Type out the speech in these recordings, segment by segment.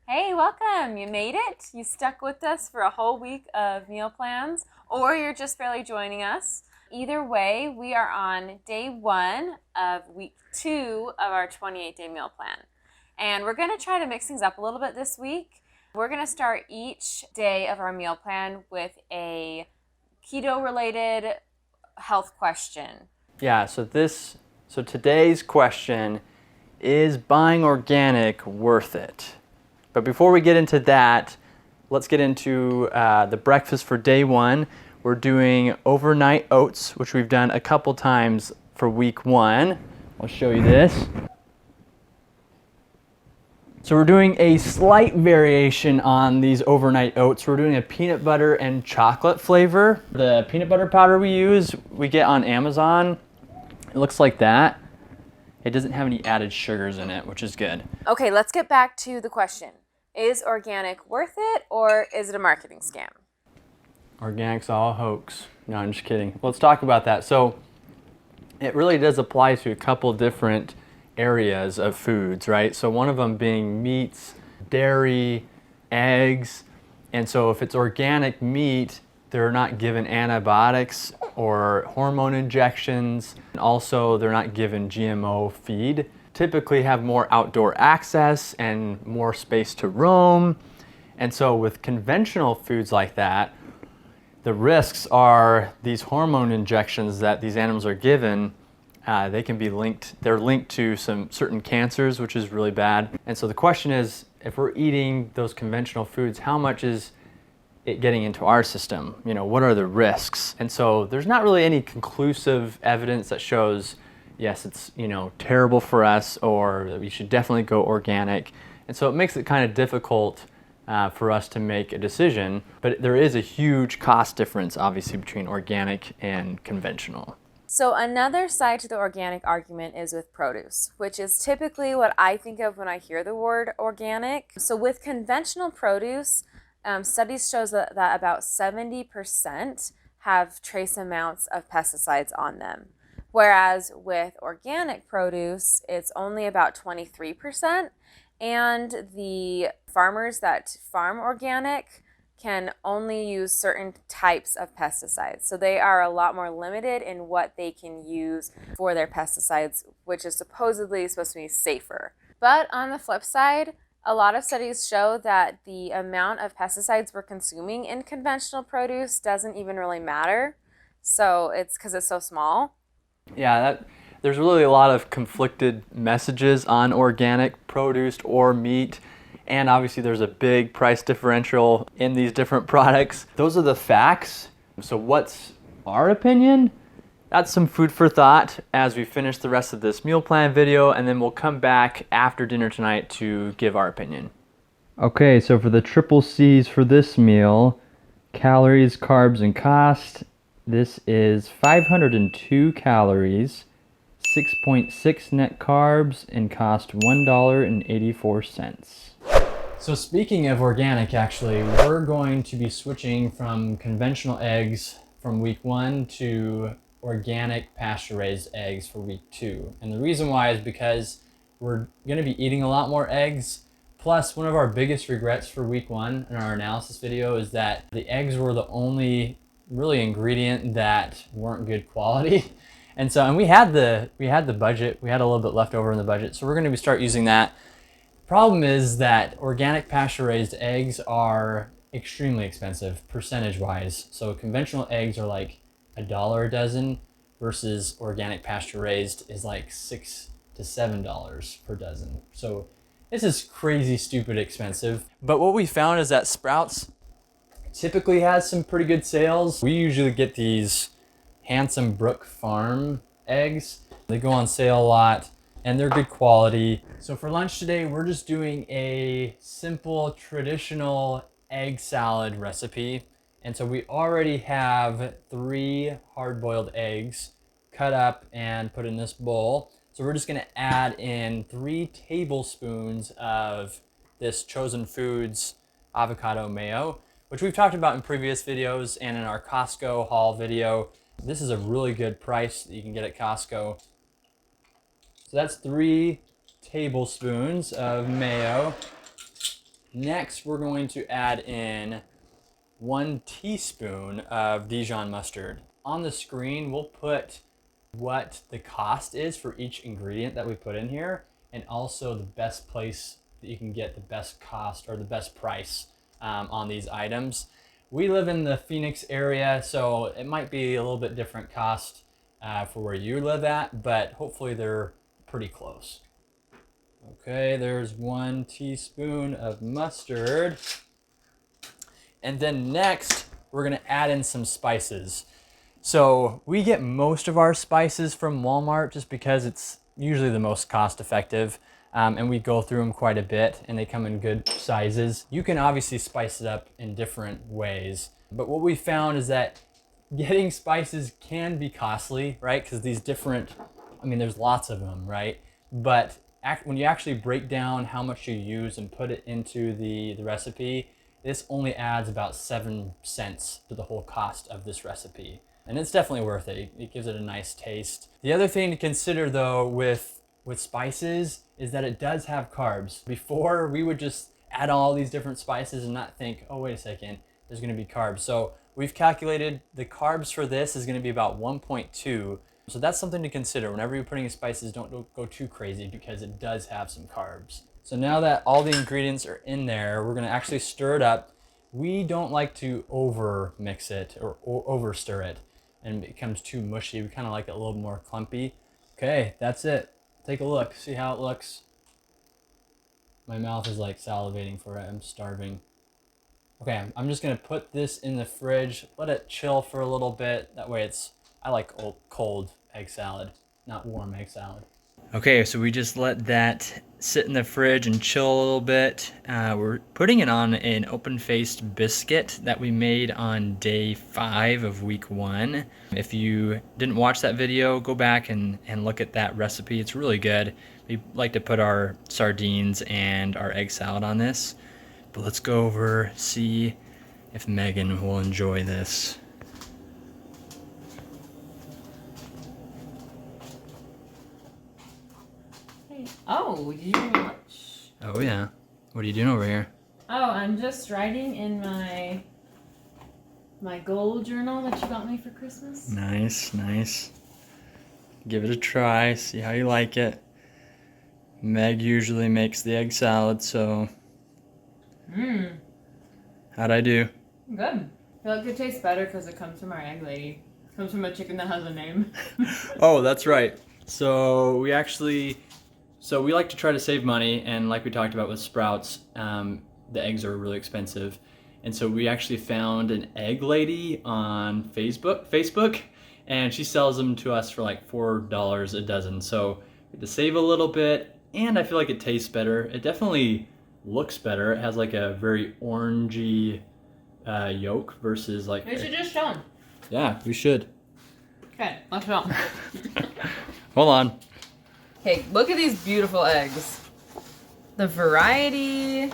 Hey, welcome. You made it. You stuck with us for a whole week of meal plans, or you're just barely joining us. Either way, we are on day 1 of week 2 of our 28-day meal plan. And we're going to try to mix things up a little bit this week. We're going to start each day of our meal plan with a keto-related health question. Yeah, so today's question is buying organic worth it? But before we get into that, let's get into the breakfast for day 1. We're doing overnight oats, which we've done a couple times for week 1. I'll show you this. So we're doing a slight variation on these overnight oats. We're doing a peanut butter and chocolate flavor. The peanut butter powder we get on Amazon. It looks like that. It doesn't have any added sugars in it, which is good. Okay, let's get back to the question. Is organic worth it, or is it a marketing scam? Organic's all a hoax. No, I'm just kidding. Let's talk about that. So it really does apply to a couple different areas of foods, right? So one of them being meats, dairy, eggs. And so if it's organic meat, they're not given antibiotics or hormone injections. And also, they're not given GMO feed. Typically have more outdoor access and more space to roam. And so with conventional foods like that, the risks are these hormone injections that these animals are given. They're linked to some certain cancers, which is really bad. And so the question is, if we're eating those conventional foods, how much is it getting into our system? What are the risks? And so there's not really any conclusive evidence that shows, yes, it's terrible for us, or we should definitely go organic. And so it makes it kind of difficult for us to make a decision. But there is a huge cost difference, obviously, between organic and conventional. So another side to the organic argument is with produce, which is typically what I think of when I hear the word organic. So with conventional produce, studies show that about 70% have trace amounts of pesticides on them. Whereas with organic produce, it's only about 23%. And the farmers that farm organic can only use certain types of pesticides. So they are a lot more limited in what they can use for their pesticides, which is supposedly supposed to be safer. But on the flip side, a lot of studies show that the amount of pesticides we're consuming in conventional produce doesn't even really matter. So it's because it's so small. Yeah, there's really a lot of conflicted messages on organic produce or meat. And obviously there's a big price differential in these different products. Those are the facts. So what's our opinion? That's some food for thought as we finish the rest of this meal plan video, and then we'll come back after dinner tonight to give our opinion. Okay, so for the triple C's for this meal, calories, carbs, and cost, this is 502 calories, 6.6 net carbs, and cost $1.84. So speaking of organic, actually, we're going to be switching from conventional eggs from week 1 to organic pasture-raised eggs for week 2. And the reason why is because we're going to be eating a lot more eggs. Plus, one of our biggest regrets for week 1 in our analysis video is that the eggs were the only really ingredient that weren't good quality. And we had the budget. We had a little bit left over in the budget. So we're going to start using that. Problem is that organic pasture-raised eggs are extremely expensive percentage-wise. So conventional eggs are like $1 a dozen versus organic pasture-raised is like $6 to $7 per dozen. So this is crazy, stupid expensive. But what we found is that Sprouts typically has some pretty good sales. We usually get these Handsome Brook Farm eggs. They go on sale a lot, and they're good quality. So for lunch today, we're just doing a simple traditional egg salad recipe. And so we already have 3 hard-boiled eggs cut up and put in this bowl. So we're just gonna add in 3 tablespoons of this Chosen Foods avocado mayo, which we've talked about in previous videos and in our Costco haul video. This is a really good price that you can get at Costco. So that's 3 tablespoons of mayo. Next, we're going to add in 1 teaspoon of Dijon mustard. On the screen, we'll put what the cost is for each ingredient that we put in here, and also the best place that you can get the best cost or the best price on these items. We live in the Phoenix area, so it might be a little bit different cost for where you live at, but hopefully they're pretty close. Okay, there's 1 teaspoon of mustard. And then next, we're gonna add in some spices. So we get most of our spices from Walmart just because it's usually the most cost effective. And we go through them quite a bit and they come in good sizes. You can obviously spice it up in different ways, but what we found is that getting spices can be costly, right? Because these different, I mean, there's lots of them, right? But when you actually break down how much you use and put it into the recipe, this only adds about 7 cents to the whole cost of this recipe. And it's definitely worth it. It gives it a nice taste. The other thing to consider though with spices is that it does have carbs. Before, we would just add all these different spices and not think, oh, wait a second, there's gonna be carbs. So we've calculated the carbs for this is gonna be about 1.2. So that's something to consider. Whenever you're putting in spices, don't go too crazy because it does have some carbs. So now that all the ingredients are in there, we're gonna actually stir it up. We don't like to over mix it or over stir it and it becomes too mushy. We kind of like it a little more clumpy. Okay, that's it. Take a look, see how it looks. My mouth is like salivating for it, I'm starving. Okay, I'm just gonna put this in the fridge, let it chill for a little bit. That way I like cold egg salad, not warm egg salad. Okay, so we just let that sit in the fridge and chill a little bit. We're putting it on an open-faced biscuit that we made on day 5 of week 1. If you didn't watch that video, go back and look at that recipe. It's really good. We like to put our sardines and our egg salad on this. But let's go over, see if Megan will enjoy this. Oh, did you bring lunch? Oh yeah. What are you doing over here? Oh, I'm just writing in my goal journal that you got me for Christmas. Nice, nice. Give it a try, see how you like it. Meg usually makes the egg salad, so. How'd I do? Good. I feel like it tastes better because it comes from our egg lady. It comes from a chicken that has a name. Oh, that's right. So we like to try to save money, and like we talked about with Sprouts, the eggs are really expensive. And so we actually found an egg lady on Facebook, and she sells them to us for like $4 a dozen. So we had to save a little bit, and I feel like it tastes better. It definitely looks better. It has like a very orangey yolk versus like... We should just show them. Yeah, we should. Okay, let's show them. Hold on. Okay, look at these beautiful eggs. The variety,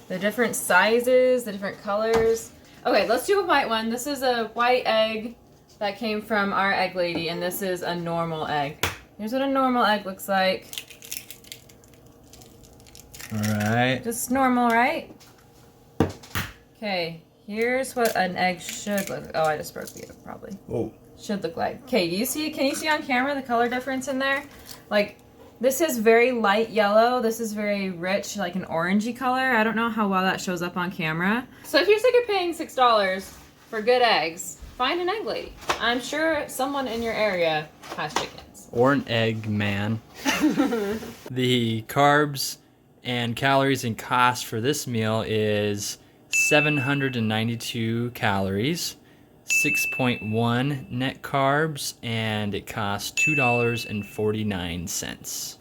the different sizes, the different colors. Okay, let's do a white one. This is a white egg that came from our egg lady, and this is a normal egg. Here's what a normal egg looks like. All right. Just normal, right? Okay, here's what an egg should look like. Oh, I just broke the egg, probably. Oh. Should look like. Okay, can you see on camera the color difference in there? Like, this is very light yellow. This is very rich, like an orangey color. I don't know how well that shows up on camera. So if you're sick of paying $6 for good eggs, find an egg lady. I'm sure someone in your area has chickens. Or an egg man. The carbs and calories and cost for this meal is 792 calories, 6.1 net carbs, and it costs $2.49.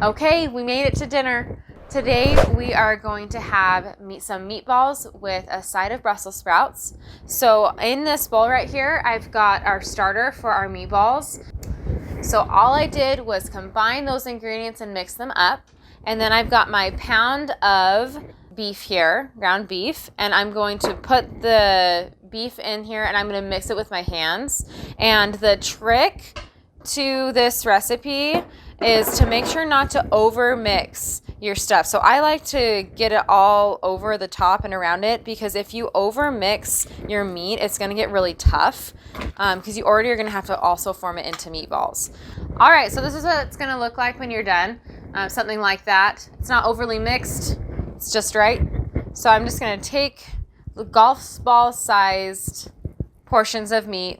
Okay, we made it to dinner. Today we are going to have some meatballs with a side of Brussels sprouts. So in this bowl right here, I've got our starter for our meatballs. So all I did was combine those ingredients and mix them up. And then I've got my pound of beef here, ground beef, and I'm going to put the beef in here and I'm going to mix it with my hands. And the trick to this recipe is to make sure not to over mix your stuff. So I like to get it all over the top and around it, because if you over mix your meat, it's going to get really tough, because you already are going to have to also form it into meatballs. All right, so this is what it's going to look like when you're done. Something like that. It's not overly mixed. It's just right. So I'm just going to take the golf ball sized portions of meat,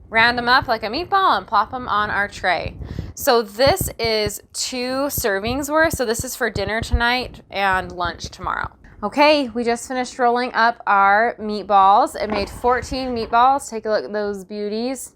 round them up like a meatball, and plop them on our tray. So this is 2 servings worth. So this is for dinner tonight and lunch tomorrow. Okay, we just finished rolling up our meatballs. It made 14 meatballs. Take a look at those beauties.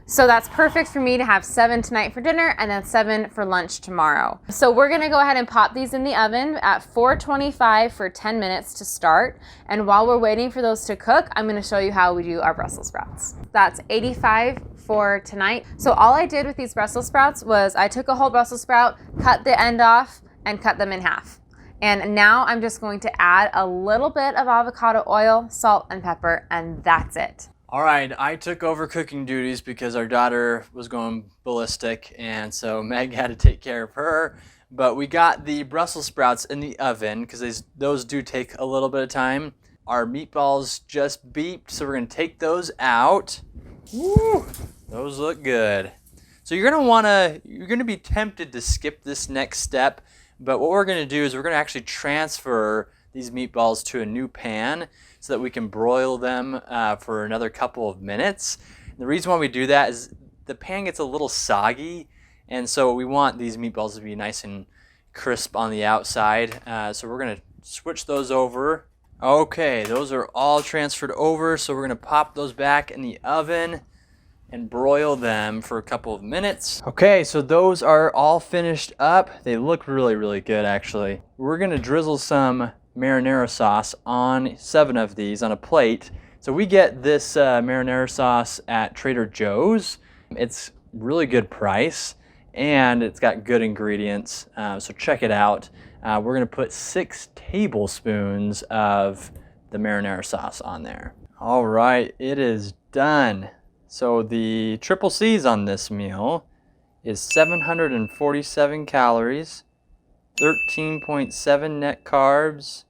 So that's perfect for me to have 7 tonight for dinner and then 7 for lunch tomorrow. So we're gonna go ahead and pop these in the oven at 425 for 10 minutes to start. And while we're waiting for those to cook, I'm gonna show you how we do our Brussels sprouts. That's 85 for tonight. So all I did with these Brussels sprouts was I took a whole Brussels sprout, cut the end off, and cut them in half. And now I'm just going to add a little bit of avocado oil, salt, and pepper, and that's it. All right, I took over cooking duties because our daughter was going ballistic, and so Meg had to take care of her. But we got the Brussels sprouts in the oven because those do take a little bit of time. Our meatballs just beeped, so we're gonna take those out. Woo, those look good. So you're gonna be tempted to skip this next step, but what we're gonna do is we're gonna actually transfer these meatballs to a new pan so that we can broil them for another couple of minutes. And the reason why we do that is the pan gets a little soggy, and so we want these meatballs to be nice and crisp on the outside. So we're gonna switch those over. Okay, those are all transferred over, so we're gonna pop those back in the oven and broil them for a couple of minutes. Okay, so those are all finished up. They look really, really good actually. We're gonna drizzle some marinara sauce on 7 of these on a plate. So we get this marinara sauce at Trader Joe's. It's really good price and it's got good ingredients, so check it out. We're gonna put 6 tablespoons of the marinara sauce on there. All right, it is done. So the triple C's on this meal is 747 calories, 13.7 net carbs,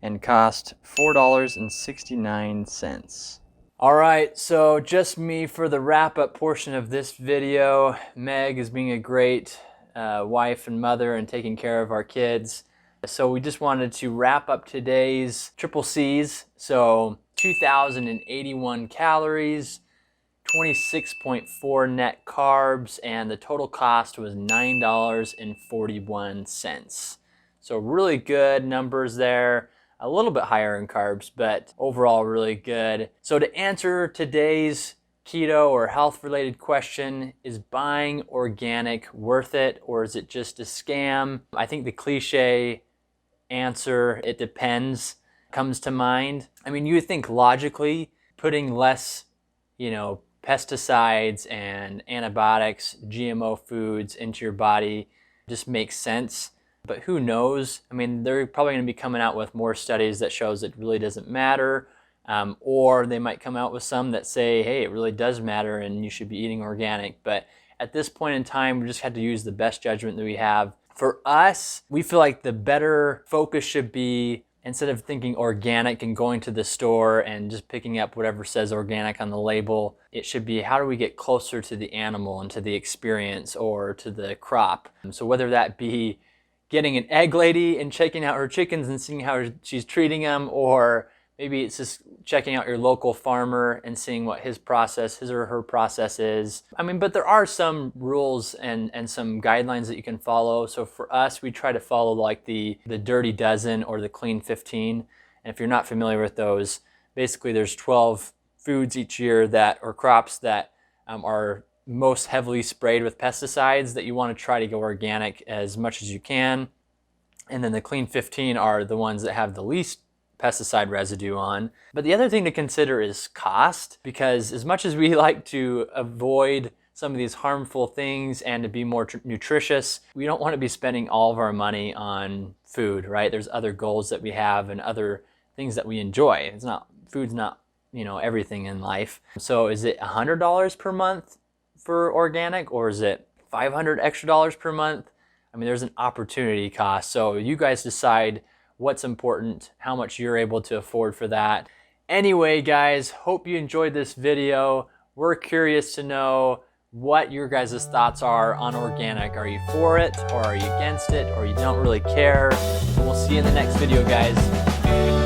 and cost $4.69. All right, so just me for the wrap-up portion of this video. Meg is being a great wife and mother and taking care of our kids. So we just wanted to wrap up today's triple C's. So 2,081 calories, 26.4 net carbs, and the total cost was $9.41. So really good numbers there. A little bit higher in carbs, but overall really good. So to answer today's keto or health related question, is buying organic worth it, or is it just a scam? I think the cliche answer, it depends, comes to mind. I mean, you would think logically putting less, pesticides and antibiotics, GMO foods into your body just makes sense. But who knows? I mean, they're probably going to be coming out with more studies that shows it really doesn't matter. Or they might come out with some that say, hey, it really does matter and you should be eating organic. But at this point in time, we just had to use the best judgment that we have. For us, we feel like the better focus should be, instead of thinking organic and going to the store and just picking up whatever says organic on the label, it should be, how do we get closer to the animal and to the experience or to the crop? So whether that be getting an egg lady and checking out her chickens and seeing how she's treating them, or maybe it's just checking out your local farmer and seeing what his or her process is. I mean, but there are some rules and some guidelines that you can follow. So for us, we try to follow like the Dirty Dozen or the Clean 15. And if you're not familiar with those, basically there's 12 foods each year or crops that are most heavily sprayed with pesticides that you want to try to go organic as much as you can. And then the Clean 15 are the ones that have the least pesticide residue on. But the other thing to consider is cost, because as much as we like to avoid some of these harmful things and to be more nutritious, we don't want to be spending all of our money on food, right? There's other goals that we have and other things that we enjoy. Food's not, everything in life. So is it $100 per month for organic, or is it $500 extra per month. I mean, there's an opportunity cost. So you guys decide what's important, how much you're able to afford for that. Anyway, guys, hope you enjoyed this video. We're curious to know what your guys' thoughts are on organic. Are you for it, or are you against it, or you don't really care? We'll see you in the next video, guys.